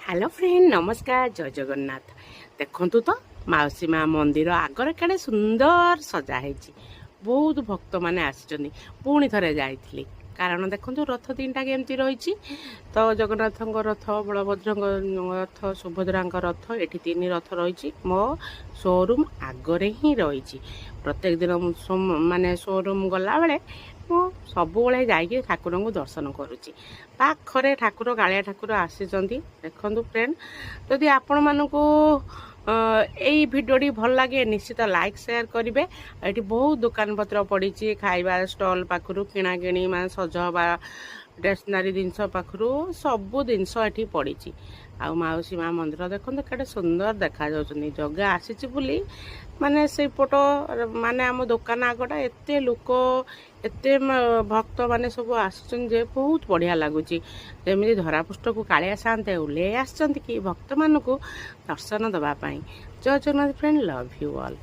Hello friend नमस्कार जय जगन्नाथ। देखंतु तो माउसी माँ मंदिर आगरे केड़े सुंदर सजा है। बहुत भक्त मैंने आसी पुणी थे जाइली कारण देखो रथ तीनटा केमती रही तो जगन्नाथ रथ बलभद्र रथ सुभद्रा रथ ये तीन रथ रही मो शोरूम आगरे ही रही। प्रत्येक दिन माने शोरूम गला बेले मु सबुबले जाइए ठाकुर को दर्शन करुच्ची। पाखरे ठाकुर कालिया ठाकुर आसीचंती। देखंतु फ्रेंड जदि आपण मानकू यही भिडियोटी भल लगे निश्चित लाइक शेयर करेंगे। ये बहुत दुकान पत्र पड़ी खाଇବା स्टॉल पाखु किणाकिणी मान सज हवा स्टेशनरी जिनस पाखु सबू जिनस ये पड़ी। आ माउसी माँ मंदिर देखो के सुंदर देखा जगह आसी बुली माने से फोटो माने आम दुकान आगटा एत लोक एत भक्त माने सब आसुचन जे बहुत बढ़िया लगुच। जमी धरापृष्ठ को कालिया साते ओल्हे आसचंती कि भक्त मानू दर्शन दवापाई। जय Jagannath friend love you all.